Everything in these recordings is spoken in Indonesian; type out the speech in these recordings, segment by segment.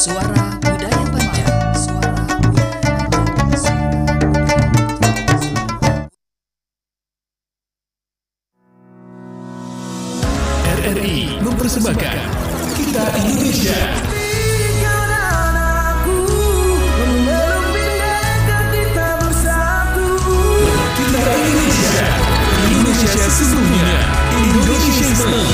Suara Budaya Banjar. Suara Budaya. RRI mempersembahkan Kita Indonesia. Kita Indonesia. Indonesia sesungguhnya. Indonesia Song.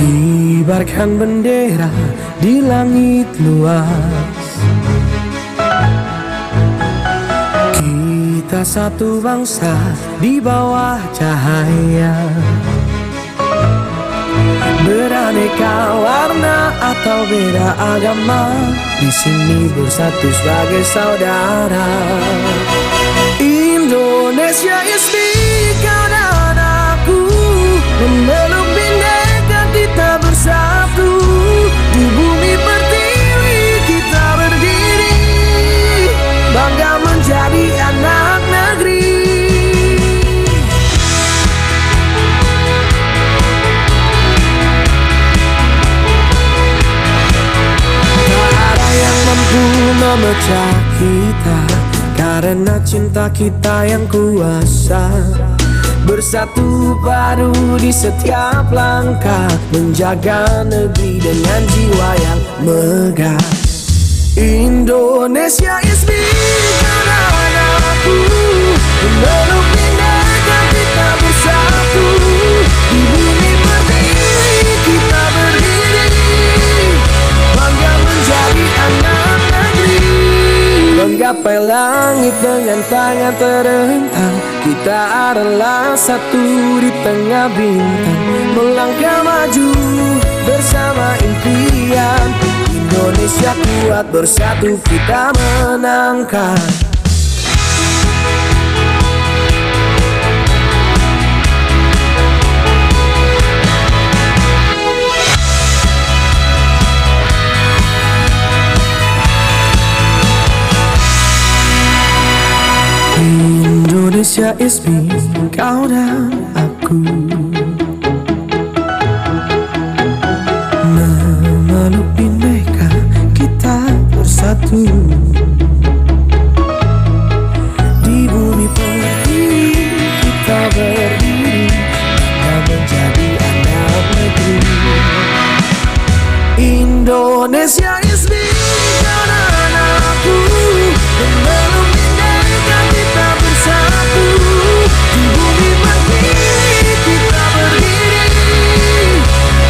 Kibarkan bendera di langit luas. Kita satu bangsa di bawah cahaya. Beraneka warna atau beda agama, di sini bersatu sebagai saudara. Indonesia is big, kau dan aku memeluk bindeka, kita bersatu. Di bumi pertiwi kita berdiri, bangga menjadi anak negeri. Mampu memecah kita karena cinta kita yang kuasa. Bersatu padu di setiap langkah, menjaga negeri dengan jiwa yang megah. Indonesia is big, anak-anakku memeluk bindeka, kita bersatu. Di bumi pertiwi kita berdiri, bangga menjadi anak negeri. Menggapai langit dengan tangan terentang, kita adalah satu di tengah bintang. Melangkah maju bersama impian, Indonesia kuat bersatu kita menangkan. Indonesia is me, kau dan aku, memeluk bindeka, kita bersatu. Di bumi pertiwi kita berdiri, bangga menjadi anak negeri. Indonesia is me, kau dan aku, memeluk bindeka, kita bersatu. Di bumi pertiwi kita berdiri,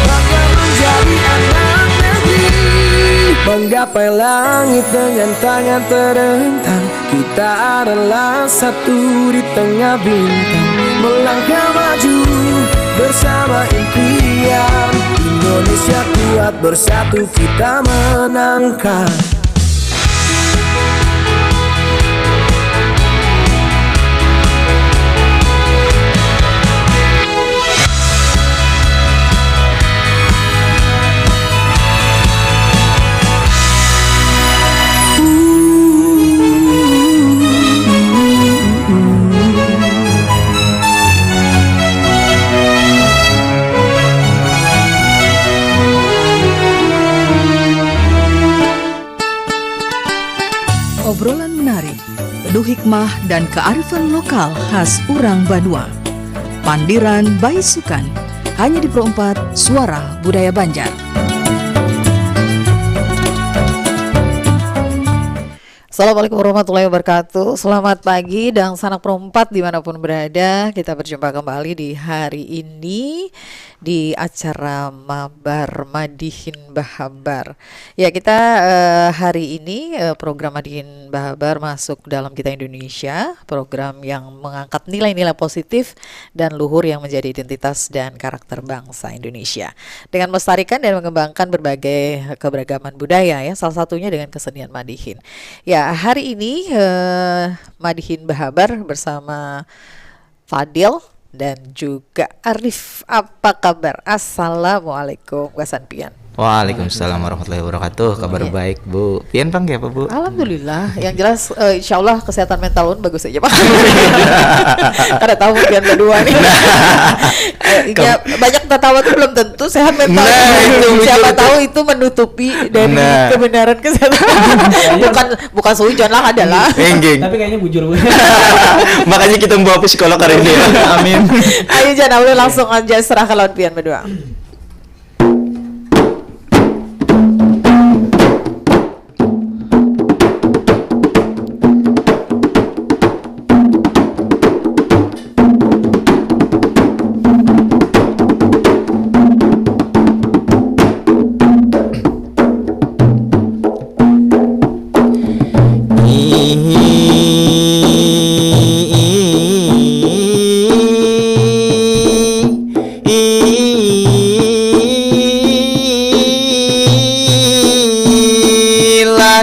bangga menjadi anak negeri. Menggapai langit dengan tangan terentang, kita adalah satu di tengah bintang. Melangkah maju bersama impian, Indonesia kuat bersatu kita menangkan. Obrolan menarik, penuh hikmah dan kearifan lokal khas Urang Banua. Pandiran Baisukan, hanya di Pro 4 Suara Budaya Banjar. Assalamualaikum warahmatullahi wabarakatuh. Selamat pagi dan sanak Pro 4 dimanapun berada. Kita berjumpa kembali di hari ini di acara Mabar Madihin Bahabar. Ya, kita hari ini program Madihin Bahabar masuk dalam Kita Indonesia, program yang mengangkat nilai-nilai positif dan luhur yang menjadi identitas dan karakter bangsa Indonesia, dengan melestarikan dan mengembangkan berbagai keberagaman budaya, ya, salah satunya dengan kesenian Madihin. Ya, hari ini Madihin Bahabar bersama Fadil dan juga Arif. Apa kabar? Assalamualaikum, Gasan Pian. Waalaikumsalam warahmatullahi wabarakatuh. Kabar baik Bu. Pian Bang ya Pak Bu? Alhamdulillah. Yang jelas insya Allah kesehatan mental Un bagus aja Pak. Karena tahu kalian berdua nih. Ya, banyak tertawa itu belum tentu sehat mental. Siapa tahu itu menutupi dari kebenaran kesehatan. bukan sujon lah adalah. Tapi kayaknya bujur. Makanya kita membawa psikolog hari ini ya. Amin. Ayo jangan boleh langsung aja serah ke lawan pian berdua.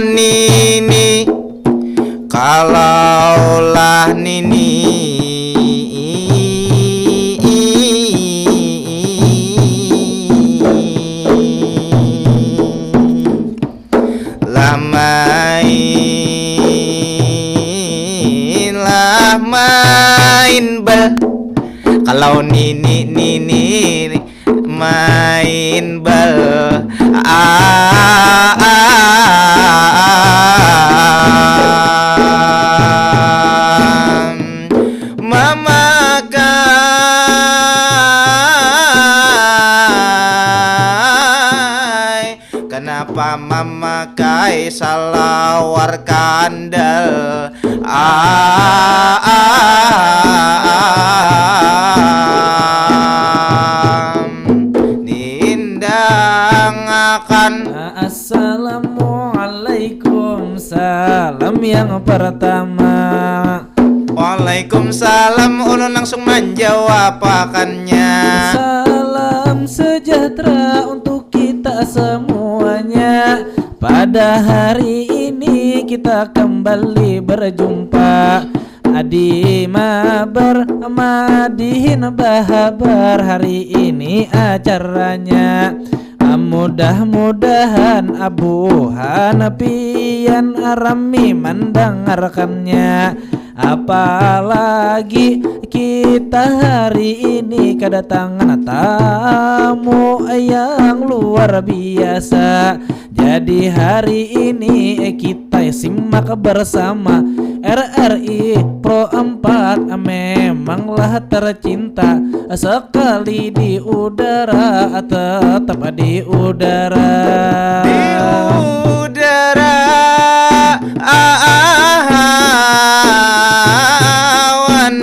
Nini, kalaulah Nini main bal, kalau Nini main bal, memakai, kenapa memakai salawar kandal, diindangakan. Assalamualaikum, salam yang pertama. Waalaikumsalam, ulun langsung menjawab akannya. Salam sejahtera untuk kita semuanya. Pada hari ini kita kembali berjumpa Adi Mabar Madihin Bahabar. Hari ini acaranya, mudah-mudahan Abu Hanafian Arami mendengarkannya. Apalagi kita hari ini kedatangan tamu yang luar biasa. Jadi hari ini kita simak bersama RRI Pro 4 memanglah tercinta. Sekali di udara, tetap di udara. Di udara awan,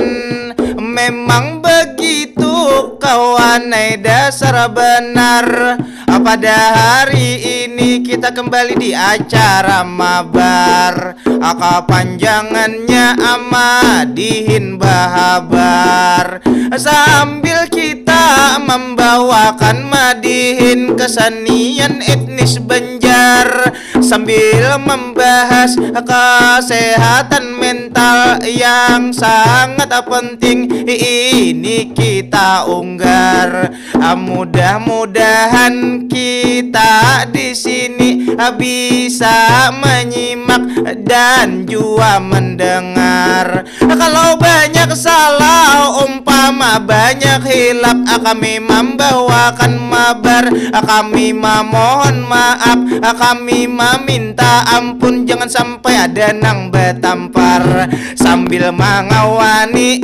memang begitu kawan, dasar benar. Pada hari ini kita kembali di acara mabar. Kepanjangannya Madihin Bahabar. Sambil kita membawakan Madihin kesenian etnis Banjar, sambil membahas kesehatan mental yang sangat penting ini kita unggar. Mudah-mudahan kita di sini bisa menyimak dan juga mendengar. Kalau banyak salah umpama banyak hilap, kami membawakan mabar. Kami memohon maaf, kami meminta ampun, jangan sampai ada nang betampar. Sambil mengawani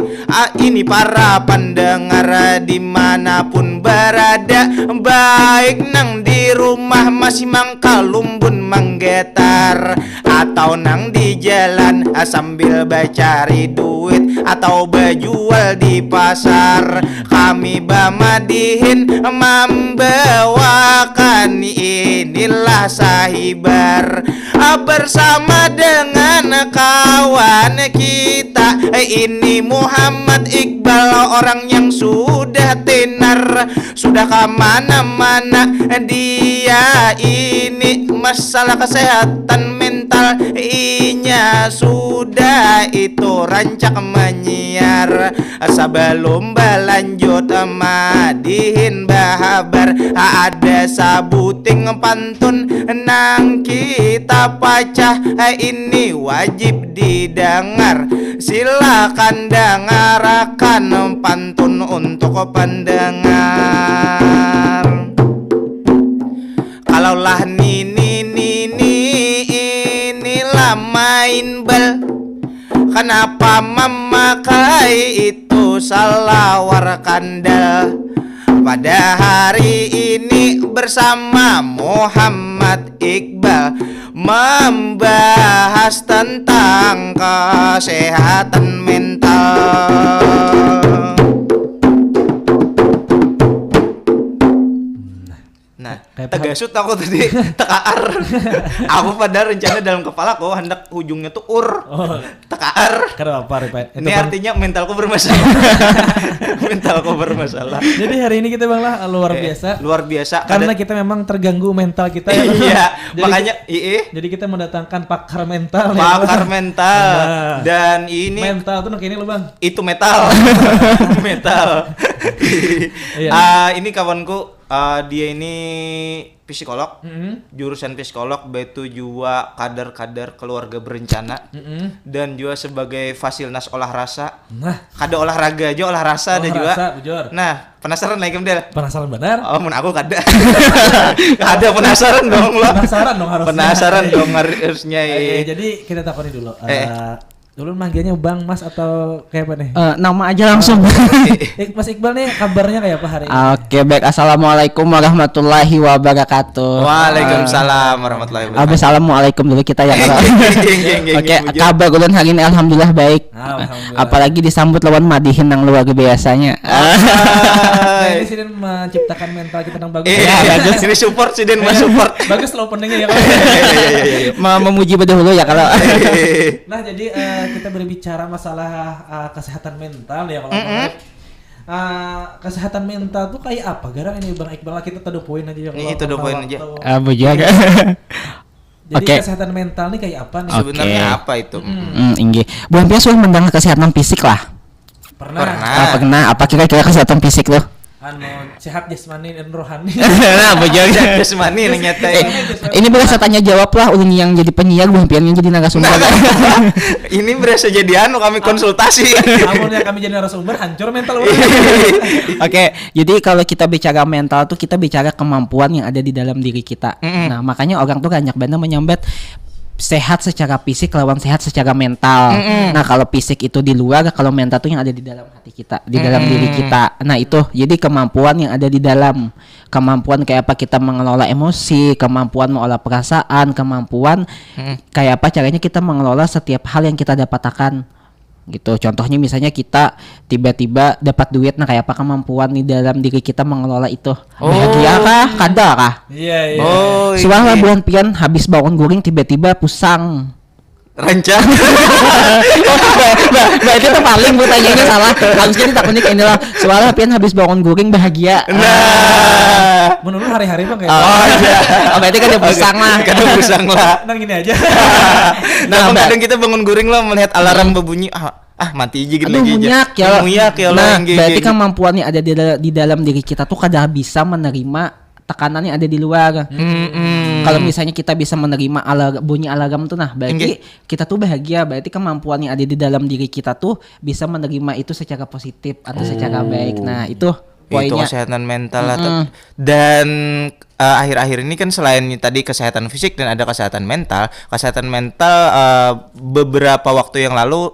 ini para pendengar dimanapun berada, baik nang di rumah masih mangkalumbun menggetar, atau nang di jalan sambil bacari duit, atau berjual di pasar. Kami Madihin membawakan inilah sahibar bersama dengan kawan kita. Ini Muhammad Iqbal, orang yang sudah tenar, sudah kemana-mana dia. Ini masalah kesehatan mental mental inya sudah itu rancak menyiar. Sebelum berlanjut madihin bahabar, ada sabuting pantun nang kita pacah, ini wajib didengar. Silakan dengarkan pantun untuk pendengar. Kalaulah inilah main bal, kenapa memakai itu salawar kandal? Pada hari ini bersama Muhammad Iqbal membahas tentang kesehatan mental. Nah, tegasut aku tadi tekar. Aku pada rencana dalam kepala aku hendak ujungnya tuh tekar. Kenapa Rip? Ini artinya mentalku bermasalah. Mentalku bermasalah. Jadi hari ini kita Bang lah luar biasa. Luar biasa. Karena kita memang terganggu mental kita ya. Iya, Jadi makanya Jadi kita mendatangkan pakar mental pakar mental. Nah. Dan ini mental tuh ini lo Bang. itu metal. Metal. Iya. Ini kawanku, dia ini psikolog, jurusan psikolog, betu juga kader-kader keluarga berencana, dan juga sebagai fasilnas olah rasa. Nah, Kada olahraga aja, olah rasa ada juga. Bujur. Nah, penasaran lagi Del? Penasaran benar? Oh, mun aku kada. Ada penasaran dong lo. Penasaran dong harusnya. Penasaran dong harusnya. Jadi kita takoni dulu. Dulu manggilnya Bang, Mas atau kayak apa nih? Nama aja langsung. Mas Iqbal nih kabarnya kayak apa hari ini? Oke, baik. Assalamualaikum warahmatullahi wabarakatuh. Waalaikumsalam warahmatullahi wabarakatuh. Assalamualaikum dulu kita ya kalau. Oke, kabar ulun hari ini alhamdulillah baik. Alhamdulillah. Apalagi disambut lawan madihin yang luar biasanya. Nah, ini Sidin menciptakan mental kita yang bagus. Bagus. Sini support, Sidin mas support. Bagus lo openingnya ya kan? Memuji berdahulu ya kalau. Nah, jadi kita berbicara masalah kesehatan mental ya kalau kesehatan mental tuh kayak apa? Gara ini Bang Iqbal kita to the point aja ya. Ini to the point aja. Jaga. Jadi kesehatan mental nih kayak apa nih? Sebenarnya apa itu? Inggih. Bukan biasa mendengar kesehatan fisik lah. Pernah. Apa kira-kira kesehatan fisik lo? Sehat jasmani dan rohani. Nah, Sehat jasmani ternyata. Ini berasa tanya jawab lah ulun yang jadi penyiar bukan pian yang jadi narasumber. Ini berasa jadi kami konsultasi. Namun yang kami jadi narasumber hancur mental orang. Oke, jadi kalau kita bicara mental tuh kita bicara kemampuan yang ada di dalam diri kita. Nah, makanya orang tuh banyak banget menyambet sehat secara fisik lawan sehat secara mental. Nah, kalau fisik itu di luar, kalau mental tuh yang ada di dalam hati kita, di dalam diri kita. Nah, itu jadi kemampuan yang ada di dalam. Kemampuan kayak apa kita mengelola emosi, kemampuan mengolah perasaan, kemampuan kayak apa caranya kita mengelola setiap hal yang kita dapatkan. Gitu. Contohnya misalnya kita tiba-tiba dapat duit, nah kayak apa kemampuan di dalam diri kita mengelola itu. Bahagia kah? Kada kah? Iya. Suara bulan pian habis bangun guring tiba-tiba pusang. Rancang. Mbak itu tuh paling pertanyaannya salah. Harusnya ditakutnya kayak ini lah. Suara pian habis bangun guring bahagia. Nah. Menurut hari-hari Bang kayak Oh, berarti kan dia pusang lah. Kan pusang lah. Nang gini aja. Nah, kadang kita bangun guring lah melihat alarm berbunyi. Mati aja gitu lagi aja. Muyak ya. Nah, berarti kemampuannya ada di dalam diri kita tuh kadang bisa menerima tekanannya ada di luar. Kalau misalnya kita bisa menerima bunyi alarm tuh, nah berarti kita tuh bahagia. Berarti kemampuan yang ada di dalam diri kita tuh bisa menerima itu secara positif atau secara baik. Nah, itu poinnya. Itu kesehatan mental lah. Dan akhir-akhir ini kan selain tadi kesehatan fisik dan ada kesehatan mental. Kesehatan mental beberapa waktu yang lalu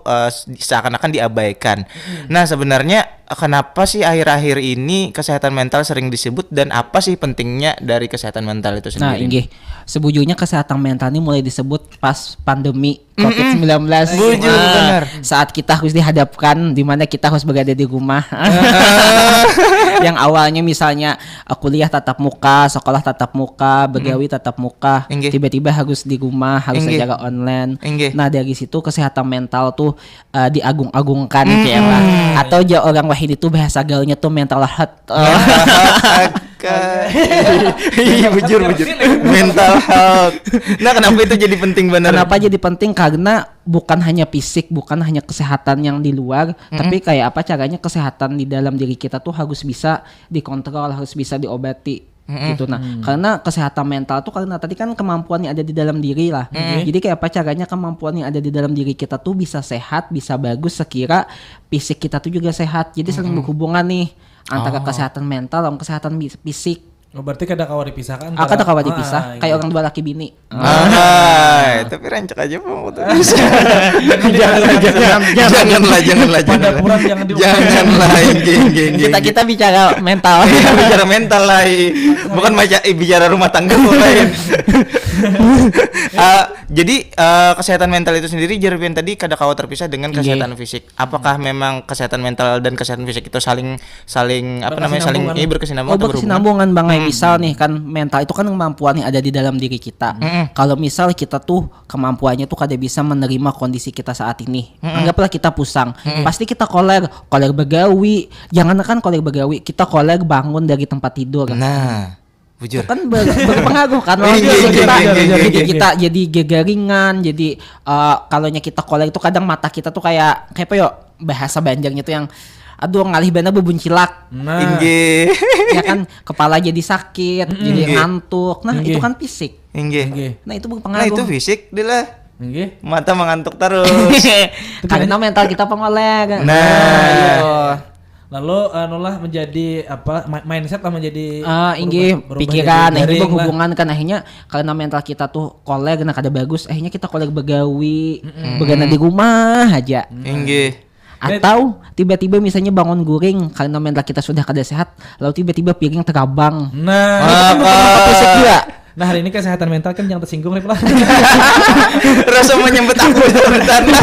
seakan-akan diabaikan. Nah, sebenarnya kenapa sih akhir-akhir ini kesehatan mental sering disebut dan apa sih pentingnya dari kesehatan mental itu sendiri? Nah, inggih. Sebujurnya kesehatan mental ini mulai disebut pas pandemi COVID-19. Benar. Saat kita harus dihadapkan di mana kita harus berada di rumah. Yang awalnya misalnya kuliah tatap muka, sekolah tatap muka, begawi tatap muka, tiba-tiba harus di rumah, harus secara online. Nah, dari situ kesehatan mental tuh diagung-agungkan kayak lah. Atau orang wahid itu bahasa gaulnya tuh mental health. fisika. Iya, bujur. Mental health. Nah, kenapa itu jadi penting benar? Kenapa jadi penting? Karena bukan hanya fisik, bukan hanya kesehatan yang di luar, tapi kayak apa caranya kesehatan di dalam diri kita tuh harus bisa dikontrol, harus bisa diobati. Gitu. Nah, karena kesehatan mental tuh karena tadi kan kemampuan yang ada di dalam diri lah. Jadi kayak apa caranya kemampuan yang ada di dalam diri kita tuh bisa sehat, bisa bagus sekira fisik kita tuh juga sehat. Jadi saling berhubungan nih antara kesehatan mental dan kesehatan fisik. Oh, berarti kada kawa dipisahkan. Kada kawa dipisah, kayak orang dua laki bini. Tapi rancak aja Bang. Janganlah. Pura jangan Janganlah. Kita bicara mental. Bicara mental lah. Bukan bicara rumah tangga lain. Jadi kesehatan mental itu sendiri Jervin tadi kada kawa terpisah dengan kesehatan fisik. Apakah memang kesehatan mental dan kesehatan fisik itu saling berkesinambungan? Berkesinambungan Bang. Misal nih kan mental itu kan kemampuan yang ada di dalam diri kita. Kalau misal kita tuh kemampuannya tuh kada bisa menerima kondisi kita saat ini. Anggaplah kita pusang. Pasti kita koler begawi. Jangankan koler begawi, kita koler bangun dari tempat tidur. Nah, bujur. Kan berpengaruh kan kita jadi gegaringan, jadi kalaunya kita koler itu kadang mata kita tuh kayak apa yo bahasa Banjarnya tuh yang aduh ngalih bener bebuncilak. Inggih. Ya kan kepala jadi sakit, jadi ngantuk. Nah, itu kan fisik. Inggih. Nah, itu Nah, berpengaruh. itu fisik lah. Nggih. Mata mengantuk terus. Karena mental kita pengoler. Nah, Lalu menjadi apa mindset lah menjadi berubah pikiran jadi ini garing berhubungan kan akhirnya karena mental kita tuh koler nah kada bagus akhirnya kita koler begawi begana di rumah aja. inggih. Atau tiba-tiba misalnya bangun guring karena mental kita sudah kada sehat lalu tiba-tiba piring terabang. Nah, Fisik juga. nah hari ini kesehatan mental kan yang tersinggung Rip lah. Rasa menyempet aku bertanda.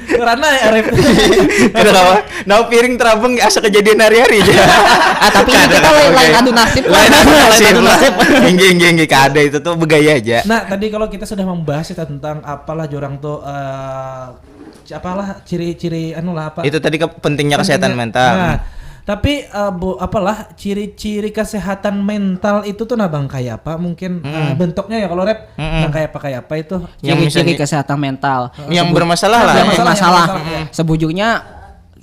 Karena ya Rip. Kenapa? Nah, piring terabang asa kejadian hari-hari aja. Tapi ini kita lain adu nasib. Lain adu nasib. Inggih. Kada itu tuh begaya aja. Nah, tadi kalau kita sudah membahas tentang apalah jorang tuh apalah ciri-ciri apa? Itu tadi pentingnya kesehatan mental. Nah, tapi apalah ciri-ciri kesehatan mental itu tuh Bang kayak apa? Mungkin bentuknya ya kalau Rep Bang kayak apa itu? Ciri-ciri kesehatan mental. Yang bermasalah lah. Yang bermasalah. ya. Sebujurnya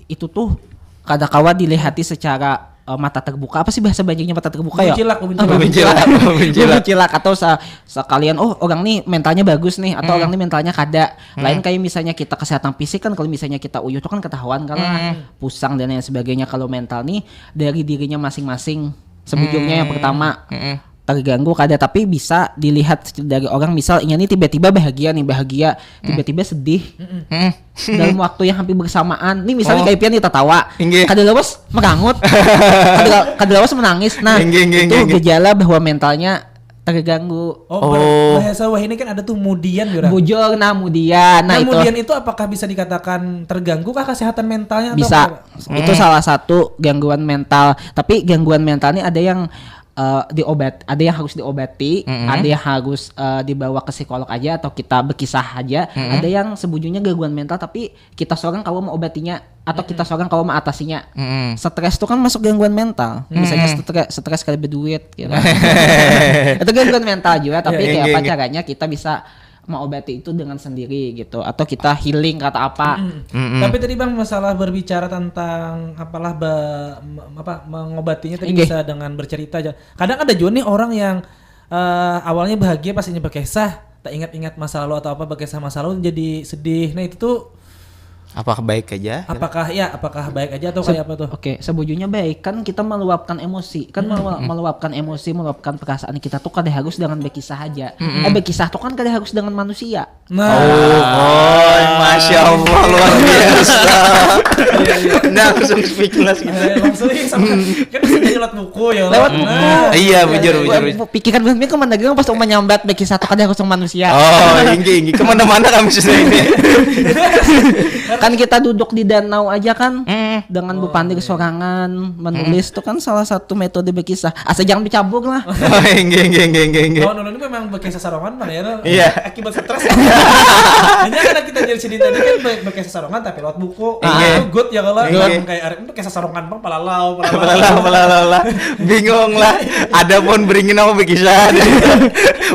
itu tuh kada kawa dilihati secara mata terbuka. Apa sih bahasa Banjarnya mata terbuka ya? Buncilak atau sekalian orang nih mentalnya bagus nih atau orang nih mentalnya kada. Lain kayak misalnya kita kesehatan fisik kan kalau misalnya kita uyuh tuh kan ketahuan kalau pusang dan lain sebagainya. Kalau mental nih dari dirinya masing-masing. Sebujurnya yang pertama terganggu kada tapi bisa dilihat dari orang misal ini tiba-tiba bahagia tiba-tiba sedih dalam waktu yang hampir bersamaan nih misalnya kayak pian kita tawa kada lawas merangut kada lawas menangis nah itu gejala bahwa mentalnya terganggu. Bahasa wah ini kan ada tuh mudian Jura. Bujur mudian Nah, itu mudian itu apakah bisa dikatakan terganggu kah kesehatan mentalnya atau bisa itu salah satu gangguan mental tapi gangguan mental ini ada yang ada yang harus diobati, ada yang harus dibawa ke psikolog aja atau kita berkisah aja, ada yang sebujurnya gangguan mental tapi kita seorang kalau mau obatinya atau kita seorang kalau mau atasinya. Stres itu kan masuk gangguan mental, misalnya stres kayak berduit, gitu. Itu gangguan mental juga, tapi kayak apa caranya kita bisa mengobati itu dengan sendiri gitu atau kita healing kata apa. Tapi tadi Bang masalah berbicara tentang apalah mengobatinya tadi bisa dengan bercerita aja. Kadang ada juga nih orang yang awalnya bahagia pas ini berkisah, tak ingat-ingat masa lalu atau apa berkisah masa lalu jadi sedih. Nah itu tuh Apakah baik aja? Apakah baik aja atau kayak apa tuh? Oke, sebujurnya baik kan kita meluapkan emosi, kan meluapkan emosi, meluapkan perasaan kita tuh kada harus dengan berkisah aja. Berkisah tuh kan kada harus dengan manusia. Nah, Masya Allah luar biasa. Nah, langsung speechless gitu. langsung sama kan bisa jadi lewat buku ya. Lewat buku. Iya, bujur. Pikiran gue kemana-mana pas menyambat berkisah tuh kada harus dengan manusia. Inggi. Kemana-mana kami sudah ini. Kan kita duduk di danau aja kan dengan berpandai sorangan, menulis itu kan salah satu metode berkisah. Asal jangan dicabuk lah. Enggak. Kalau Nunu ini memang berkisah sarongan Bang ya. Iya. Akibat stres. Ini karena kita jadi sini tadi kan berkisah sarongan tapi lewat buku. Itu good ya kalau kayak Arif berkisah sarongan Bang palalau. Bingung lah. Ada pohon beringin apa berkisah.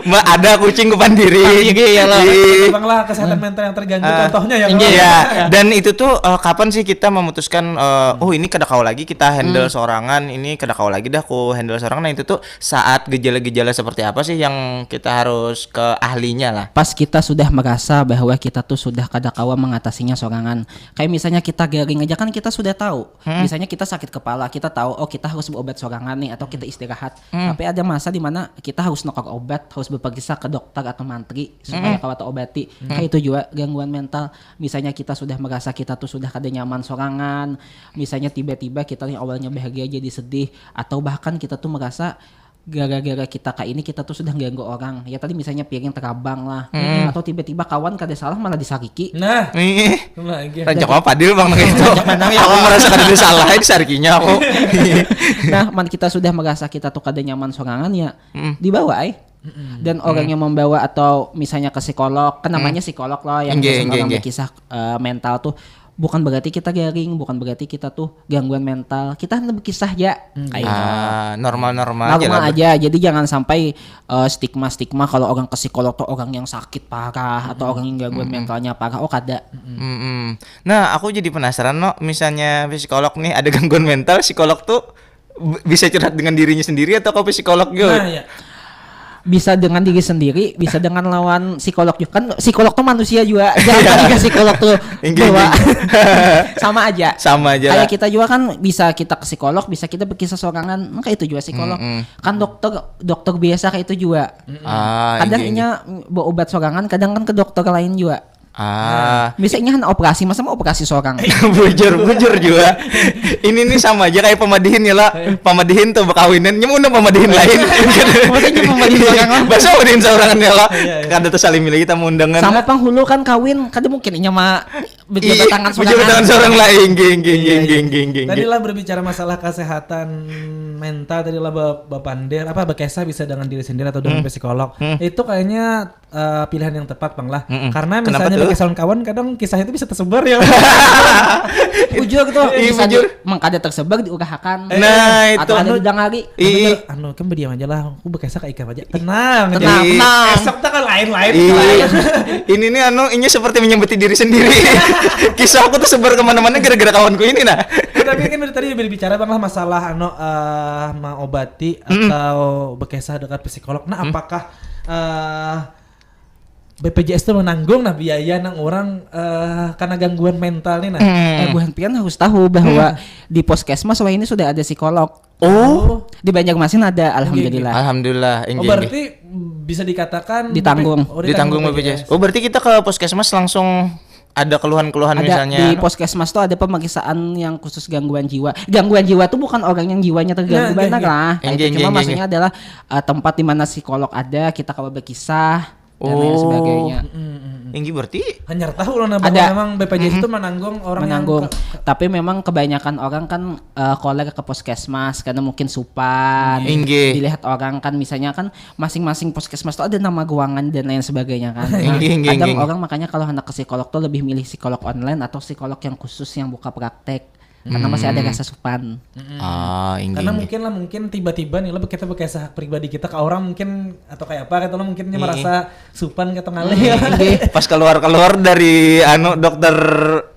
Ada kucing kupan diri. Iya lah. Bang lah kesehatan mental yang terganggu contohnya ya. Iya. Dan itu tuh kapan sih kita memutuskan oh ini kada kau lagi kita handle sorangan, ini kada kau lagi dah aku handle sorangan. Nah itu tuh saat gejala-gejala seperti apa sih yang kita harus ke ahlinya lah. Pas kita sudah merasa bahwa kita tuh sudah kada kawa mengatasinya sorangan. Kayak misalnya kita garing aja kan kita sudah tahu. Misalnya kita sakit kepala, kita tahu oh kita harus berobat sorangan nih atau kita istirahat. Tapi ada masa di mana kita harus nokok obat, harus berperiksa ke dokter atau mantri supaya kawa obati. Kayak itu juga gangguan mental. Misalnya kita sudah merasa kita tuh sudah kada nyaman sorangan, misalnya tiba-tiba kita yang awalnya bahagia jadi sedih, atau bahkan kita tuh merasa gara-gara kita kayak ini kita tuh sudah ganggu orang. Ya tadi misalnya piring terabang lah, atau tiba-tiba kawan kada salah malah disakiti. Nah, Rancak apa Padil Bang itu. Aku merasa kada salah disarikinya aku. Nah, man kita sudah merasa kita tuh kada nyaman sorangan ya dibawa dan orang yang membawa atau misalnya ke psikolog, kan namanya psikolog loh yang orang berkisah mental tuh bukan berarti kita garing, bukan berarti kita tuh gangguan mental, kita hanya berkisah ya normal aja. Jadi jangan sampai stigma kalau orang ke psikolog tuh orang yang sakit parah atau orang yang gangguan mentalnya parah. Oh kada. Nah aku jadi penasaran misalnya psikolog nih ada gangguan mental, psikolog tuh bisa curhat dengan dirinya sendiri atau ke psikolog gitu? Nah, ya. Bisa dengan diri sendiri, bisa dengan lawan psikolog juga. Kan psikolog tuh manusia juga. Jangan ke psikolog tuh dewa. Sama aja. Kayak lah. Kita juga kan bisa kita ke psikolog, bisa kita berkisah sorangan. Maka itu juga psikolog. Kan dokter biasa kayak itu juga. Kadang inya berobat sorangan, kadang kan ke dokter lain juga. Misalnya kan operasi, masa mau operasi seorang? bujur juga. Ini nih sama aja kayak pemadihin ya lah. Pemadihin tuh berkawinan, nyemuna pemadihin lain. Maksudnya pemadihin seorang lah. Bahasa pemadihin seorang ya lah. Kada tersalimi lagi tamu undangan. Sama penghulu kan kawin, kada mungkin inya mah berjabat tangan seorang. Berjabat tangan seorang lain, geng. Tadilah berbicara masalah kesehatan mental, tadilah bapander apa bekesah bisa dengan diri sendiri atau dengan psikolog. Itu kayaknya pilihan yang tepat Bang lah. Karena misalnya bagi kawan kadang kisah itu bisa tersebar ya. Ujur gitu. Bisa mengkada tersebar diurahakan. Nah, itu atau ada didangari. Kan berdiam aja lah. Aku bekesah kayak ikan aja. Tenang. Esok kan lain-lain. Ini nih ini seperti menyembeti diri sendiri. Kisah aku tuh sebar kemana-mana gara-gara kawanku ini nah. Tapi kan tadi berbicara Bang lah masalah mengobati atau bekesah dekat psikolog. Nah, apakah BPJS itu menanggung biaya nang orang karena gangguan mental nih nah. Gangguan pian harus tahu bahwa di Puskesmas ini sudah ada psikolog. Di Banjarmasin ada, alhamdulillah. Berarti bisa dikatakan ditanggung BPJS. Berarti kita ke Puskesmas langsung ada keluhan-keluhan misalnya. Di Puskesmas tuh ada pemeriksaan yang khusus gangguan jiwa. Gangguan jiwa tuh bukan orang yang jiwanya terganggu banget lah. Cuma maksudnya adalah tempat di mana psikolog ada, kita kalau berkisah dan lain sebagainya. Ini berarti hanya tahu loh memang BPJS itu menanggung orang yang tapi memang kebanyakan orang kan kolega ke Puskesmas karena mungkin supan. Dilihat orang kan misalnya kan masing-masing Puskesmas tuh ada nama ruangan dan lain sebagainya kan. Kadang orang makanya kalau hendak ke psikolog tuh lebih milih psikolog online atau psikolog yang khusus yang buka praktek. Karena masih ada rasa supan. Karena mungkin tiba-tiba nih lo kita bekesah pribadi kita ke orang mungkin atau kayak apa gitu lo mungkin merasa supan ke tengah pas keluar dari dokter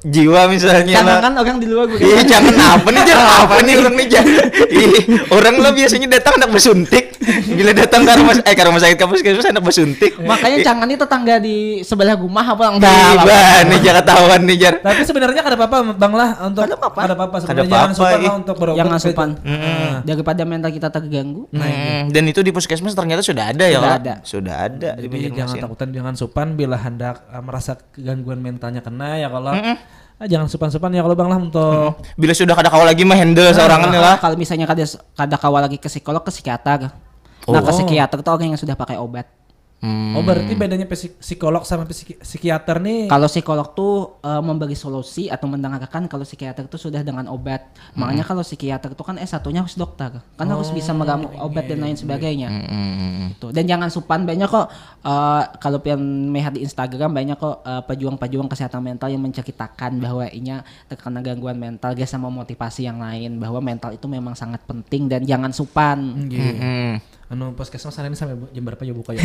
jiwa misalnya jangan kan orang di luar gue. Jangan apa nih orang nih orang lo biasanya datang anak bersuntik. Bila datang ke rumah sakit kampus anak bersuntik. Makanya jangan nih tetangga di sebelah rumah apa nih jangan ketahuan nih Jar. Tapi sebenarnya kada apa-apa Bang lah untuk ada apa sebenarnya jangan supan lah untuk berobat. Jangan supan. Daripada mental kita terganggu. Dan itu di Puskesmas ternyata sudah ada ya. Sudah ada. Jadi jangan takutan, jangan supan bila hendak merasa gangguan mentalnya kena ya kalau jangan supan-supan ya kalau Bang lah untuk bila sudah kada kawal lagi mah handle seorangan lah. Kalau misalnya kada kawal lagi ke psikolog, ke psikiater. Nah ke psikiater itu orang yang sudah pakai obat. Oh berarti bedanya psikolog sama psikiater nih. Kalau psikolog tuh memberi solusi atau mendengarkan, kalau psikiater itu sudah dengan obat. Makanya kalau psikiater itu kan S1-nya harus dokter. Kan harus bisa meramu obat dan lain sebagainya. Gitu. Dan jangan supan, banyak kok kalau pengen melihat di Instagram banyak kok pejuang-pejuang kesehatan mental yang menceritakan bahwa inya terkena gangguan mental, guys, sama motivasi yang lain bahwa mental itu memang sangat penting dan jangan supan. Anu puskesmas hari ini sampai jam berapa ya buka ya?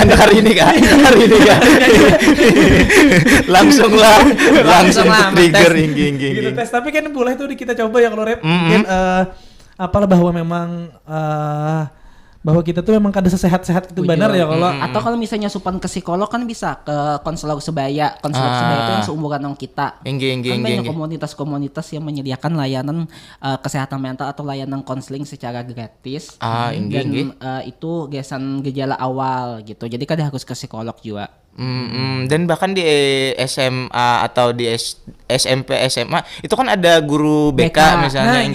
Anda hari ini kan? langsung trigger Gitu tes. Tapi kan boleh tuh kita coba ya kalau rap. Mungkin apalah bahwa memang bahwa kita tuh memang kada sesehat-sehat itu benar ya kalau atau kalau misalnya supan ke psikolog kan bisa ke konselor sebaya. Konselor sebaya itu yang seumuran dengan kita. Kan banyak komunitas-komunitas yang menyediakan layanan kesehatan mental atau layanan konseling secara gratis. Dan itu gesan gejala awal gitu. Jadi kan harus ke psikolog juga. Dan bahkan di SMA atau di SMP, SMA itu kan ada guru BK misalnya.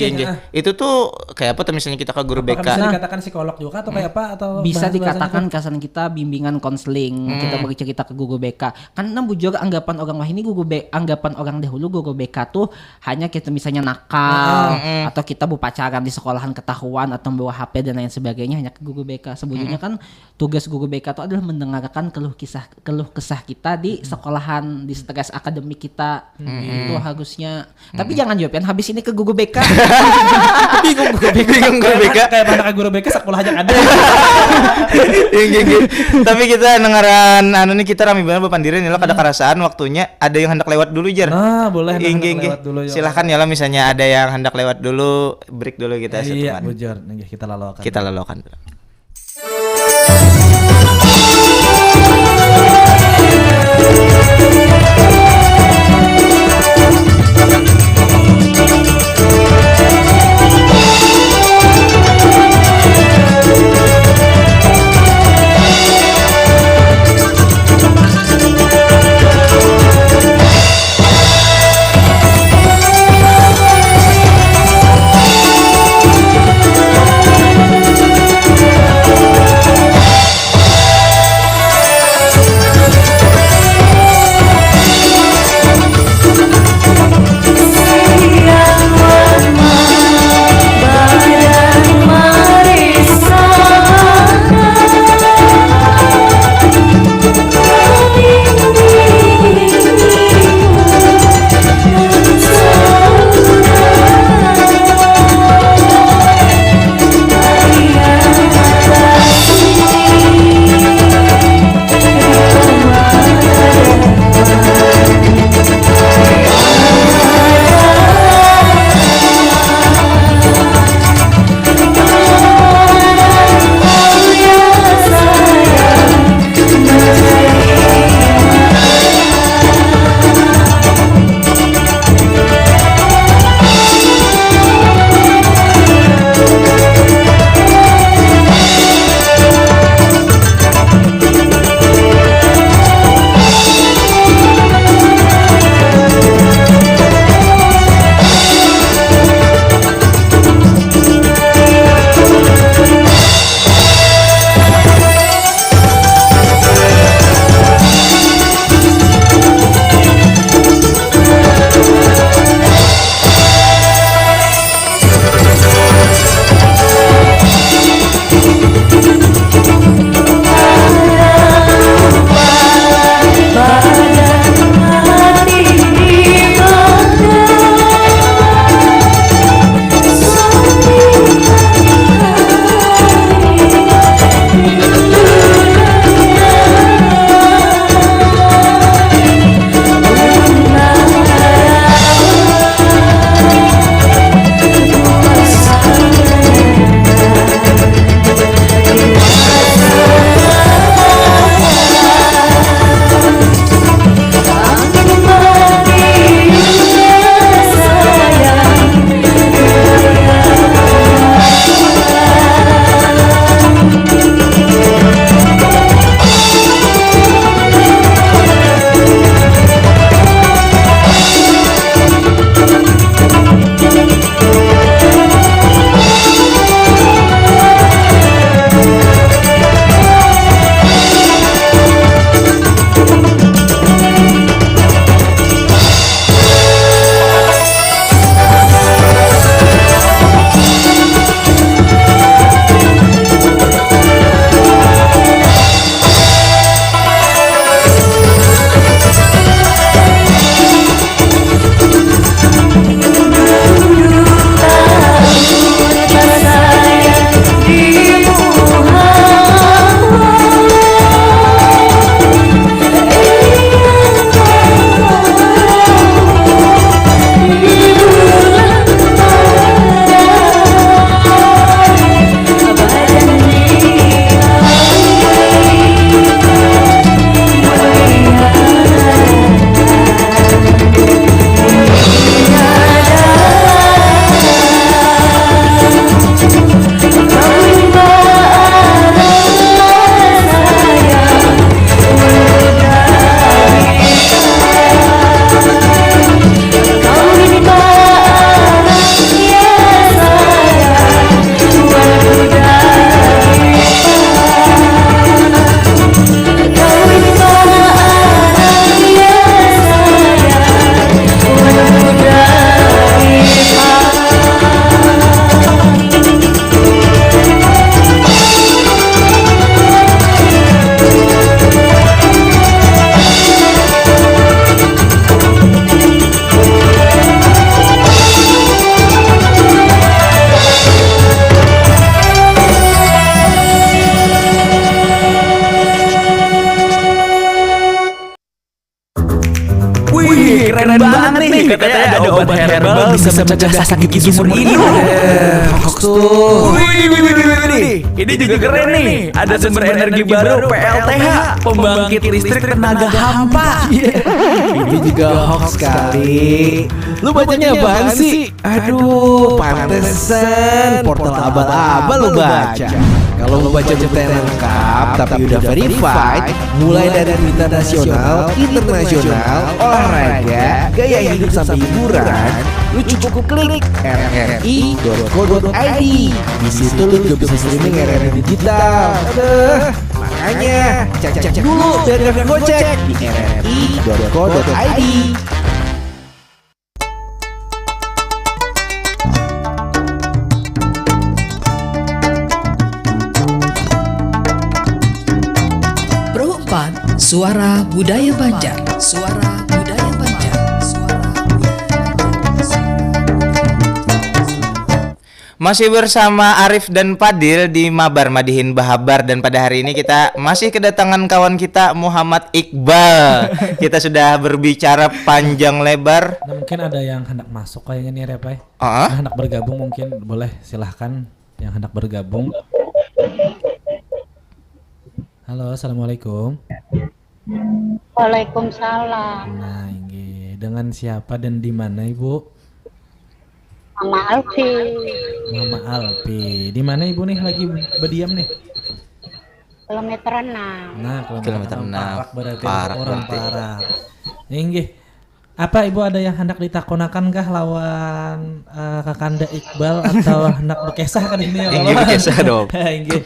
Itu tuh kayak apa tuh misalnya kita ke guru BK? Bisa dikatakan psikolog juga atau kayak apa? Atau bisa dikatakan kasan kita bimbingan konseling. Kita bercerita ke guru BK. Karena bujur anggapan orang wah ini anggapan orang dahulu guru BK tuh hanya kita misalnya nakal atau kita pacaran di sekolahan ketahuan atau bawa HP dan lain sebagainya hanya ke guru BK. Sebetulnya kan tugas guru BK itu adalah mendengarkan keluh kesah kita di sekolahan, di stres akademik kita. Itu harusnya. Tapi jangan jawabin habis ini ke guru BK. Bingung guru BK. Kayak mana ke guru BK sekolah aja ada. Tapi kita dengaran nih kita rame banget Bapandiran ya kada karasaan waktunya ada yang hendak lewat dulu Jar. Boleh lewat dulu ya. Silahkan ya lah misalnya ada yang hendak lewat dulu, break dulu kita Iya, bujur. Kita lalukan. Kita lalukan. katanya ada obat herbal bisa mencegah sakit gigi sumur ini. Hoax tuh. Wih, ini juga keren nih. Ada sumber energi baru PLTH, pembangkit listrik tenaga hampa. Itu juga hoax kali. Lu bacanya apaan sih? Aduh, pantesan portal abal-abal lu baca. Kalau lu baca berita yang lengkap tapi udah verified, mulai dari berita nasional, internasional, olahraga, gaya hidup sampai hiburan, lu cukup klik rri.co.id. Di situ lu juga bisa streaming RRI digital. Makanya cek dulu biar gak gocek di rri.co.id. Pro 4 Suara Budaya Banjar. Suara Budaya Banjar. Suara Budaya Banjar. Masih bersama Arif dan Fadil di Mabar Madihin Bahabar, dan pada hari ini kita masih kedatangan kawan kita Muhammad Iqbal. Kita sudah berbicara panjang lebar. Nah, mungkin ada yang hendak masuk kayaknya nih Repai. Ah? Hendak bergabung mungkin boleh silahkan yang hendak bergabung. Halo, assalamualaikum. Waalaikumsalam. Nah, ini dengan siapa dan di mana Ibu? Mama Alfi. Mama Alfi. Di mana Ibu nih lagi berdiam nih? Kilometer 6. Nah, Kilometer 6. Parak berarti Parak orang berarti. parah. Inggih. Apa Ibu ada yang hendak ditakonakan kah lawan Kakanda Iqbal atau hendak berkesah kan ini ya? Inggih, berkesah dong. Inggih.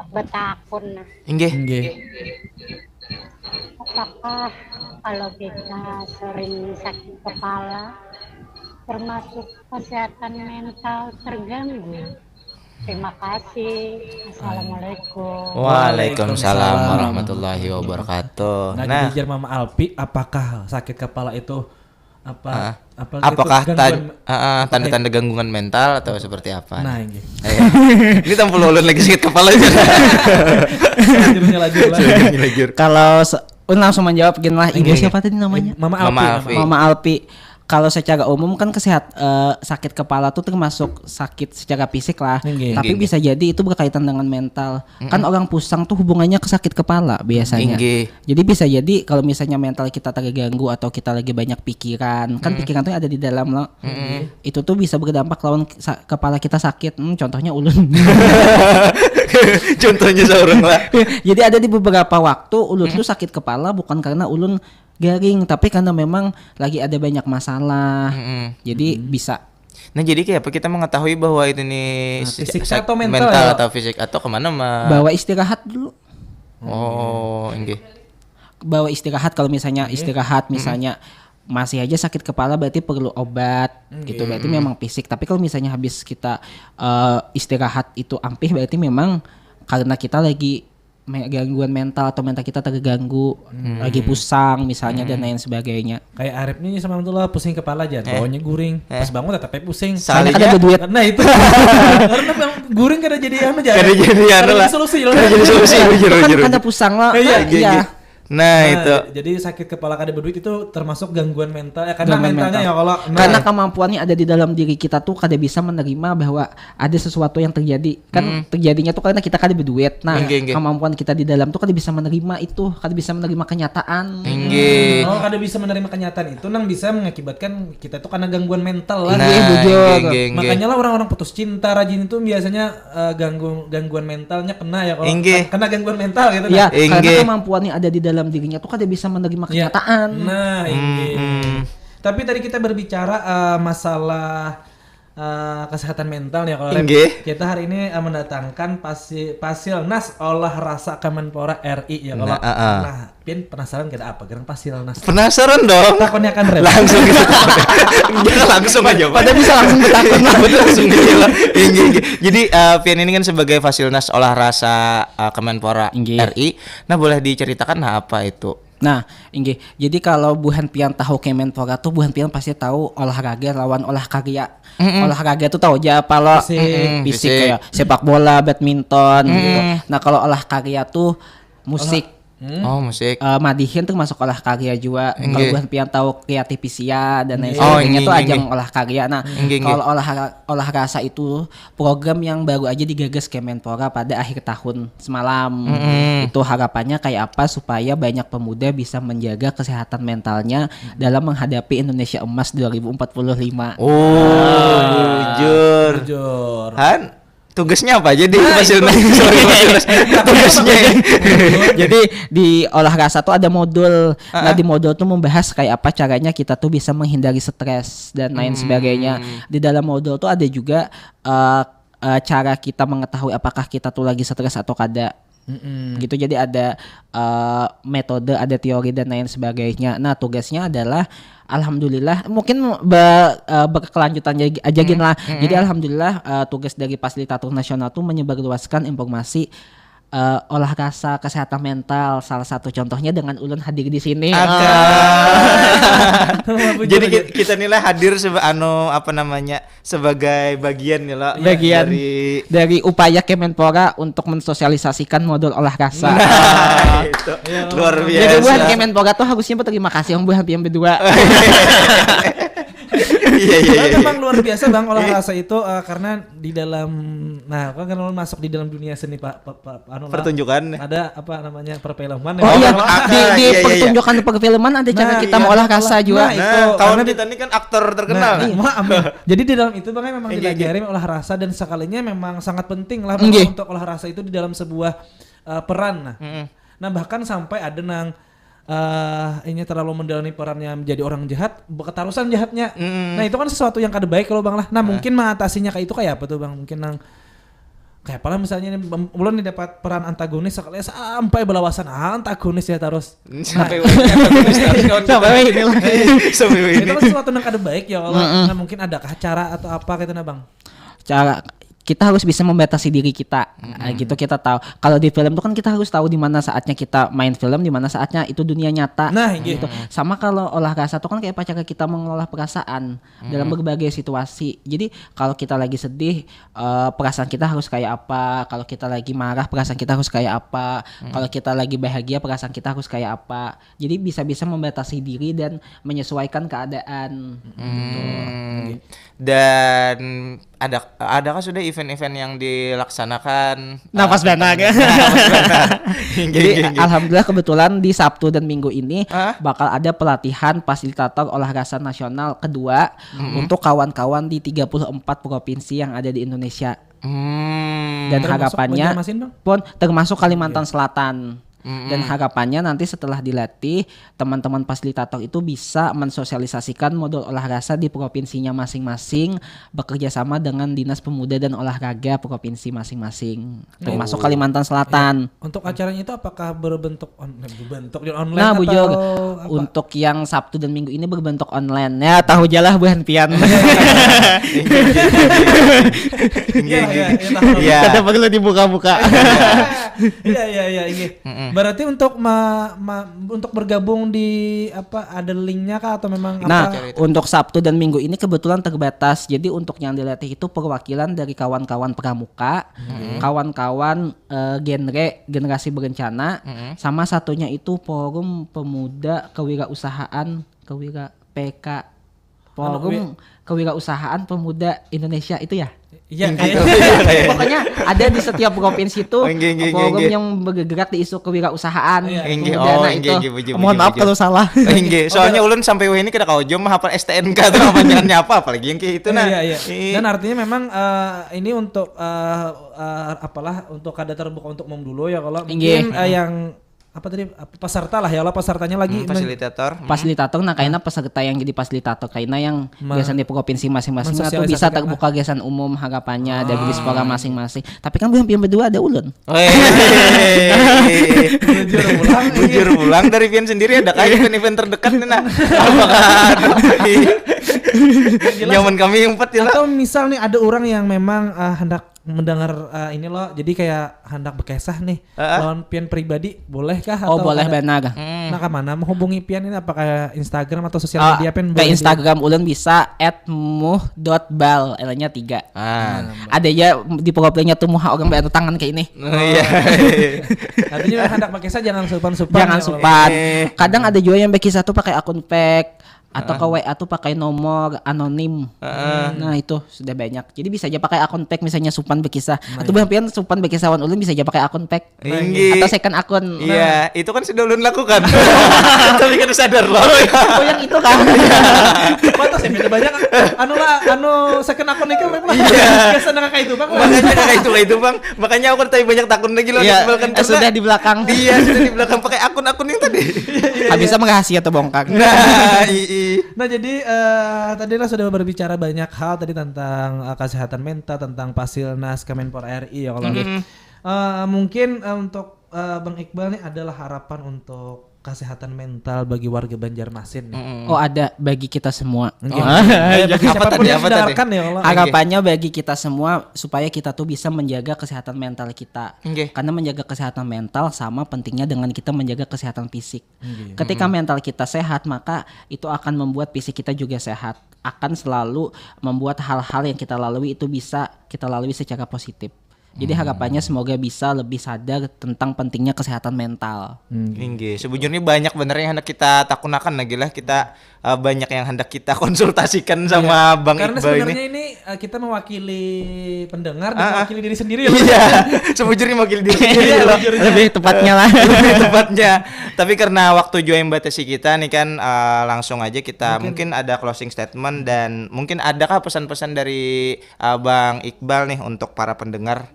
Betakun. Inggih. Inggih. Apakah kalau kita sering sakit kepala termasuk kesehatan mental terganggu? Terima kasih. Assalamualaikum. Waalaikumsalam warahmatullahi wabarakatuh. Nah, Nah, dijar Mama Alpi, apakah sakit kepala itu apakah itu gangguan- tanda-tanda gangguan mental atau seperti apa? Nah, inggih. Ini tampil ulun lagi sakit kepala aja. Lanjutnya lagi. Kalau langsung menjawab gini lah. Ibu siapa tadi namanya? Mama Mama Alpi. Alfi. Mama Alpi. Kalau secara umum kan sakit kepala tuh termasuk sakit secara fisik lah. Inggih. Tapi Inggih. bisa jadi itu berkaitan dengan mental. Kan orang pusang tuh hubungannya ke sakit kepala biasanya. Inggih. Jadi bisa jadi kalau misalnya mental kita terganggu atau kita lagi banyak pikiran, kan pikiran tuh ada di dalam loh. Itu tuh bisa berdampak lawan kepala kita sakit. Contohnya ulun. Contohnya seorang lah. Jadi ada di beberapa waktu ulun tuh sakit kepala bukan karena ulun garing, tapi karena memang lagi ada banyak masalah. Jadi bisa. Nah, jadi kayak apa kita mengetahui bahwa itu nih fisik atau mental ya? atau fisik atau kemana mah? Bawa istirahat dulu. Oh, inggih. Bawa istirahat kalau misalnya istirahat misalnya masih aja sakit kepala berarti perlu obat gitu, berarti memang fisik. Tapi kalau misalnya habis kita istirahat itu ampih berarti memang karena kita lagi gangguan mental atau mental kita terganggu, lagi pusang misalnya dan lain sebagainya. Kayak Arif nih sama Abdullah pusing kepala aja, bawahnya guring. Pas bangun tetap pusing. Karena Salahnya- ada duit. Nah itu karena bang guring kada jadi anu aja. Kada jadi anu lah. solusi. Kada jadi solusi. Kan ada pusang lah. Iya. Nah, itu. Jadi sakit kepala kada berduit itu termasuk gangguan mental ya, karena Gangguan mentalnya mental. ya kalau Karena kemampuannya ada di dalam diri kita tuh kada bisa menerima bahwa ada sesuatu yang terjadi. Kan terjadinya tuh karena kita kada berduit. Nah, Inggih. kemampuan kita di dalam tuh kada bisa menerima itu, kada bisa menerima kenyataan. Inggih. kalau kada bisa menerima kenyataan itu nang bisa mengakibatkan kita tuh karena gangguan mental lah. Nah, inggih. Makanya lah orang-orang putus cinta rajin itu biasanya gangguan mentalnya kena ya kalau Inggih. kena gangguan mental gitu. Ya, karena Inggih. kemampuannya ada di dalam dirinya tuh kada bisa menerima Ya. kenyataan. Nah, tapi tadi kita berbicara masalah kesehatan mental ya kalau Rep. Inggih. Kita hari ini mendatangkan Pasilnas Olah Rasa Kemenpora RI ya kalau. Nah, Pin penasaran kada apa gerang Pasilnas? Penasaran dong. Takonnya kan Rep. Langsung gitu. Jangan langsung aja, Pak. Pada bisa langsung bertakun lah. Betul, langsung aja lah. Inggih. Jadi Pian ini kan sebagai Fasilnas Olah Rasa Kemenpora Inggih. RI. Nah, boleh diceritakan apa itu? Nah, inggih. Jadi kalau Buhan Pian tahu Kemenpora tuh Buhan Pian pasti tahu olahraga lawan olahraga. Olahraga tuh tahu aja apa lo? Fisik. Fisik kayak sepak bola, badminton gitu. Nah, kalau olahraga tuh musik. Oh, musik. Madihin termasuk olah karya juga. Kalau Nggih. bukan pian tahu kreativisia dan lain Oh, sebagainya nggih, tuh nggih, ajang nggih. olah karya. Nah, Nggih, nggih. kalau olah rasa itu program yang baru aja digagas Kemenpora pada akhir tahun semalam. Itu harapannya kayak apa supaya banyak pemuda bisa menjaga kesehatan mentalnya dalam menghadapi Indonesia Emas 2045. Oh, jujur. Jujur. Han, tugasnya apa aja di Fasilnas? Sorry, Fasilnas. Tugasnya. Jadi di olah rasa tuh ada modul. Nah, di modul tuh membahas kayak apa caranya kita tuh bisa menghindari stres dan lain sebagainya. Di dalam modul tuh ada juga cara kita mengetahui apakah kita tuh lagi stres atau kada. Gitu, jadi ada metode, ada teori dan lain sebagainya. Nah, tugasnya adalah alhamdulillah mungkin berkelanjutan aja gini lah. Jadi alhamdulillah tugas dari Fasilitator Nasional tuh menyebarluaskan informasi olah rasa kesehatan mental. Salah satu contohnya dengan ulun hadir di sini. Jadi kita nilai hadir sebagai bagian nih lah Bagian dari upaya Kemenpora untuk mensosialisasikan modul olah rasa. itu luar Jadi buat biasa. Kemenpora tuh harusnya berterima kasih yang buat yang berdua. Iya. Memang luar biasa Bang olah rasa itu karena di dalam kan masuk di dalam dunia seni Pertunjukan. ada apa namanya perfilman. Oh iya, di iya. pertunjukan perfilman ada cara kita mengolah rasa juga. Nah, Kawan kita ini kan aktor terkenal. Jadi di dalam itu Bang memang Iya. diajarin olah rasa dan sekalinya memang sangat penting lah Bang, Nggih. untuk olah rasa itu di dalam sebuah peran. Nah bahkan sampai ada ini terlalu mendalami perannya menjadi orang jahat, ketarusan jahatnya. Nah itu kan sesuatu yang kada baik kalau Bang lah. Nah mungkin mengatasinya kayak itu kayak apa tuh Bang? Mungkin kayak apalah misalnya ini belum nih dapat peran antagonis sekali sampai belawasan antagonis ya terus. Sampai Itu kan sesuatu yang kada baik ya Allah. Nah mungkin adakah cara atau apa gitu nah Bang? Cara kita harus bisa membatasi diri kita. Gitu kita tahu. Kalau di film itu kan kita harus tahu di mana saatnya kita main film, di mana saatnya itu dunia nyata. Nah, gitu. Sama kalau olah rasa itu kan kayak cara kita mengelola perasaan dalam berbagai situasi. Jadi kalau kita lagi sedih, perasaan kita harus kayak apa? Kalau kita lagi marah, perasaan kita harus kayak apa? Kalau kita lagi bahagia, perasaan kita harus kayak apa? Jadi bisa-bisa membatasi diri dan menyesuaikan keadaan. Dan adakah sudah event-event yang dilaksanakan? Nafas benak. Jadi alhamdulillah kebetulan di Sabtu dan Minggu ini bakal ada pelatihan fasilitator olah rasa nasional kedua untuk kawan-kawan di 34 provinsi yang ada di Indonesia. Dan harapannya Banjarmasin, Bang? pun termasuk Kalimantan Selatan. Dan harapannya nanti setelah dilatih teman-teman fasilitator itu bisa mensosialisasikan modul olah rasa di provinsinya masing-masing, bekerja sama dengan Dinas Pemuda dan Olahraga provinsi masing-masing, termasuk Kalimantan Selatan. Untuk acaranya itu apakah berbentuk online Nah, atau Bujur, apa? untuk yang Sabtu dan Minggu ini berbentuk online. Ya, tahu jalah buhan pian. Iya. Kada perlu dibuka-buka. Iya. Berarti untuk untuk bergabung di ada linknya kah atau memang Nah, apa? untuk Sabtu dan Minggu ini kebetulan terbatas. Jadi untuk yang dilatih itu perwakilan dari kawan-kawan pramuka, kawan-kawan generasi berencana, sama satunya itu Forum Pemuda Kewirausahaan PK. Forum Kewirausahaan Pemuda Indonesia itu ya. Iya. Pokoknya ada di setiap provinsi itu forum Nggih. yang bergerak di isu kewirausahaan. Nggih. Pemuda. Nah, Nggih, itu. nggih, buju. Mohon maaf kalau salah. Soalnya ulun sampai ini kada kaujo mah hafal STNK atau apa jalannya apa apalagi yang kayak itu nah. Iya. Dan artinya memang ini untuk untuk kada terbuka untuk umum dulu ya kalau mungkin yang apa tadi peserta lah ya Allah pesertanya lagi Fasilitator. Fasilitator, nah kayaknya peserta yang jadi fasilitator kayaknya yang biasanya di provinsi masing-masing atau bisa mensosialisasikan terbuka gasan umum harapannya dari dispora masing-masing. Tapi kan yang berdua ada ulun. Bujur pulang dari Pian sendiri ada kayak event-event terdekat nih nah. Apakah nyaman kami yang empat ya lah. atau misal nih ada orang yang memang hendak mendengar ini loh, jadi kayak hendak berkisah nih lawan pian pribadi, bolehkah? Oh boleh benar. Nah kemana menghubungi pian ini? Apakah Instagram atau sosial media pian? Ke Instagram ulun bisa @muh.bal, L-nya 3. Ada ya di profilnya tuh muha orang bantu tangan kayak ini. Iya. Artinya hendak berkisah jangan supan-supan. Jangan supan. Kadang ada juga yang berkisah tuh pakai akun fake atau ke WA tuh pakai nomor anonim. Nah itu sudah banyak. Jadi bisa aja pakai akun fake misalnya supan berkisah. Atau bahkan supan berkisah wan ulun bisa aja pakai akun fake. Atau second akun. Iya, itu kan sudah ulun lakukan. Tapi kan sadar loh. Oh yang itu kan. Pantas ya beda banyak. Anu second akun itu memang. Biasa nggak kayak itu bang. Makanya kayak itu Bang. Makanya aku tapi banyak takun lagi loh Iya, sudah di belakang. Iya, sudah di belakang pakai akun-akun yang tadi. Bisa mengahasia atau bongkar. Nah jadi tadi lah sudah berbicara banyak hal tadi tentang kesehatan mental, tentang Pasilnas Kemenpor RI ya kalau mungkin untuk Bang Iqbal nih adalah harapan untuk kesehatan mental bagi warga Banjarmasin. Oh ada bagi kita semua. Siapapun yang mendengarkan ya Allah. Harapannya bagi kita semua supaya kita tuh bisa menjaga kesehatan mental kita. Karena menjaga kesehatan mental sama pentingnya dengan kita menjaga kesehatan fisik. Ketika mental kita sehat, maka itu akan membuat fisik kita juga sehat. Akan selalu membuat hal-hal yang kita lalui itu bisa kita lalui secara positif. Jadi harapannya semoga bisa lebih sadar tentang pentingnya kesehatan mental. Sebujurnya banyak bener yang hendak kita takunakan lagi lah. Kita banyak yang hendak kita konsultasikan sama Bang Karena Iqbal sebenarnya ini kita mewakili pendengar dan mewakili diri sendiri ya. Iya, sebujurnya mewakili diri sendiri loh. Lebih tepatnya lah. Lebih tepatnya. Tapi karena waktu juga yang batasi kita nih kan langsung aja kita mungkin ada closing statement dan mungkin adakah pesan-pesan dari Bang Iqbal nih untuk para pendengar?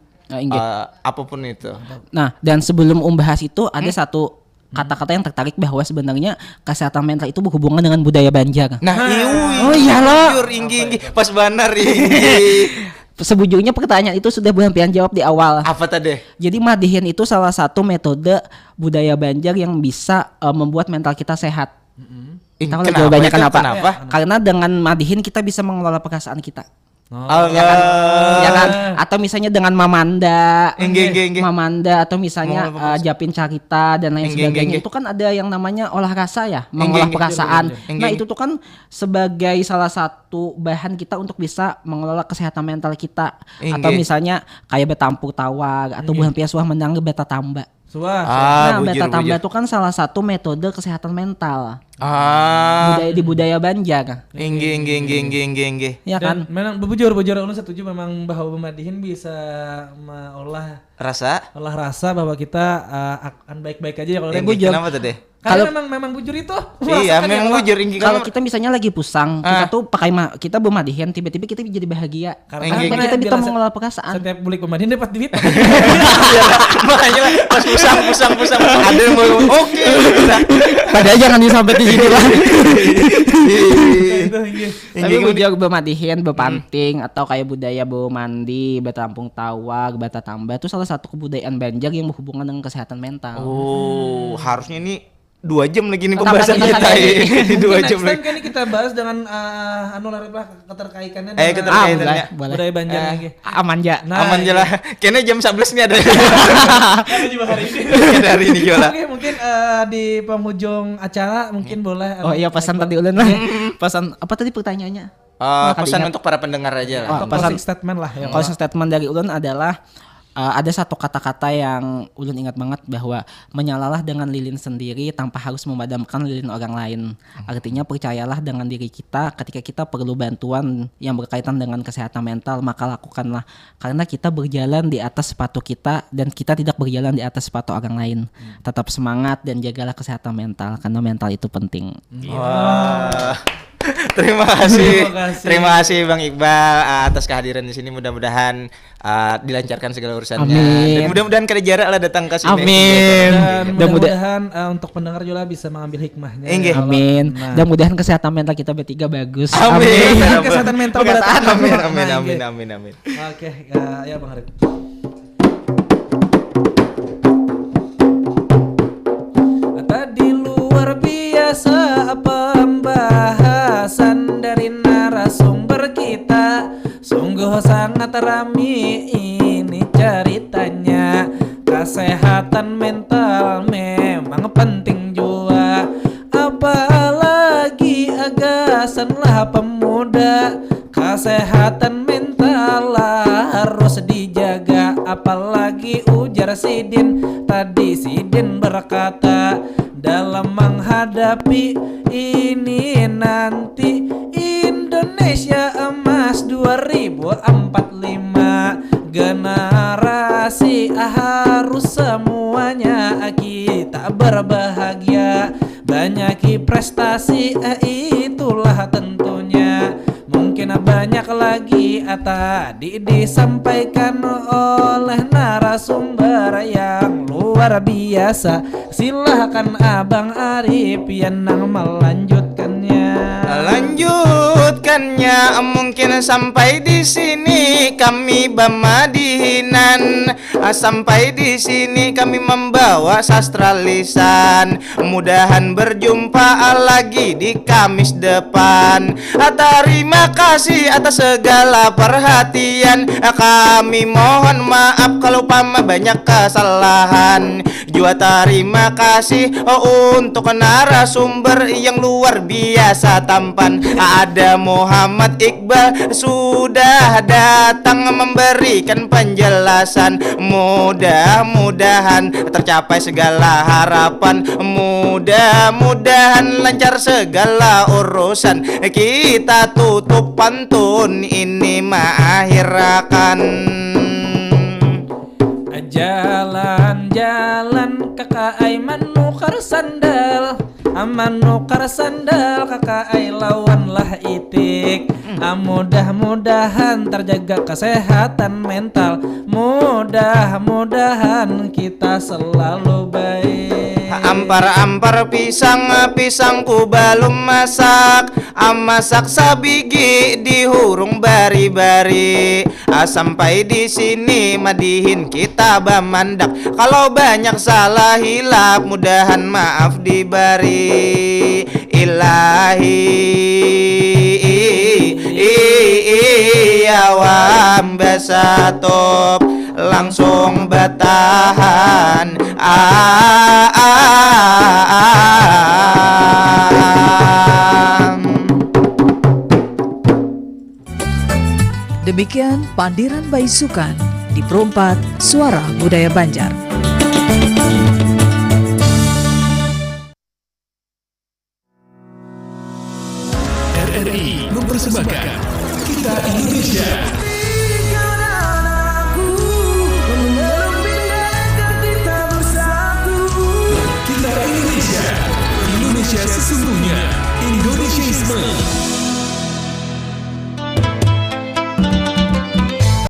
Apapun itu. Nah, dan sebelum bahas itu ada satu kata-kata yang tertarik bahwa sebenarnya kesehatan mental itu berhubungan dengan budaya Banjar. Nah, oh iya loh. Inggi, pas benar Inggi. Sebujurnya pertanyaan itu sudah Bang jawab di awal. Apa tadi? Jadi madihin itu salah satu metode budaya Banjar yang bisa membuat mental kita sehat. Tahu lah jawabannya kenapa? Karena dengan madihin kita bisa mengelola perasaan kita. Ya kan? Atau misalnya dengan mamanda, mamanda atau misalnya japin carita dan lain sebagainya. Itu kan ada yang namanya olah rasa ya, mengolah perasaan. Nah itu tuh kan sebagai salah satu bahan kita untuk bisa mengelola kesehatan mental kita. Atau misalnya kayak betampur tawar atau buah piasuah menang beta tamba. Nah beta tamba itu kan salah satu metode kesehatan mental. Budaya Banjar. Inggi. Ya kan? Memang bujur ulun setuju memang bahwa pemadihin bisa mengolah rasa bahwa kita akan baik-baik aja ya kalau bujur. Kenapa tadi? Kalau memang bujur itu. Iya, memang bujur. Kalau kita misalnya lagi pusang, kita tuh pakai kita bermadihin, tiba-tiba kita jadi bahagia. Karena kita bisa mengelola perasaan. Setiap beli pemadihin dapat duit. Makanya pas pusang ada yang mau oke. Padahal jangan disampai di sini lah. Tapi bujur bermadihin, berpanting atau kayak budaya bermandi, bertampung tawar, bata tamba itu salah satu kebudayaan Banjar yang berhubungan dengan kesehatan mental. Oh, harusnya ini 2 jam lagi nih pembahasan kita ini. 2 jam lagi. Kan kita bahas dengan keterkaitannya keterkaitannya budaya Banjar lagi. Aman aja. Aman aja lah. Kayaknya jam 11 nih ada. Kan juga hari ini. Hari ini gimana? Oke, mungkin di penghujung acara mungkin boleh. Oh iya pesan tadi ulun lah. Pesan apa tadi pertanyaannya? Pesan untuk para pendengar aja lah. Pesan statement lah ya. Closing statement dari ulun adalah ada satu kata-kata yang ulun ingat banget bahwa menyalalah dengan lilin sendiri tanpa harus memadamkan lilin orang lain. Artinya percayalah dengan diri kita ketika kita perlu bantuan yang berkaitan dengan kesehatan mental maka lakukanlah. Karena kita berjalan di atas sepatu kita dan kita tidak berjalan di atas sepatu orang lain. Tetap semangat dan jagalah kesehatan mental karena mental itu penting. Wah. Terima kasih Bang Iqbal atas kehadiran di sini. Mudah-mudahan dilancarkan segala urusannya. Amin. Dan mudah-mudahan kada jarak lah datang ke sini. Amin. Dan mudah-mudahan untuk pendengar juga bisa mengambil hikmahnya. Amin. Dan mudahan kesehatan mental kita bertiga bagus. Amin. Kesehatan mental Amin. Oke, ya Bang Arif. Tadi luar biasa pembahasan dari narasumber kita, sungguh sangat ramai ceritanya. Kesehatan mental memang penting juga, apalagi agasanlah pemuda. Kesehatan mental harus dijaga, apalagi ujar Sidin. Tadi Sidin berkata, dalam menghadapi ini nanti Indonesia Emas 2045, generasi harus semuanya kita berbahagia, banyak prestasi itulah tentunya. Mungkin banyak lagi tadi disampaikan oleh narasumber yang luar biasa. Silahkan Abang Arif yang melanjutkannya. Mungkin sampai di sini kami Bamadihinan. Sampai di sini kami membawa sastra lisan. Mudahan berjumpa lagi di Kamis depan. Terima kasih atas segala perhatian. Kami mohon maaf kalau banyak kesalahan. Juga terima kasih untuk narasumber yang luar biasa tampan. Ada Muhammad Iqbal sudah datang memberikan penjelasan. Mudah-mudahan tercapai segala harapan. Mudah-mudahan lancar segala urusan. Kita tutup pantun ini mengakhirkan. Jalan-jalan kakak Aiman nukar sandal, aman nukar sandal kakak Ai lawanlah itik. Mudah-mudahan terjaga kesehatan mental, mudah-mudahan kita selalu baik. Ampar-ampar pisangku belum masak. Masak sabigi dihurung bari-bari. Sampai di sini madihin kita bamandak. Kalau banyak salah hilap mudahan maaf diberi. Ilahi awam besatop langsung batahan. Demikian Pandiran Baisukan di Perumpat Suara Budaya Banjar. RRI mempersembahkan Kita Indonesia.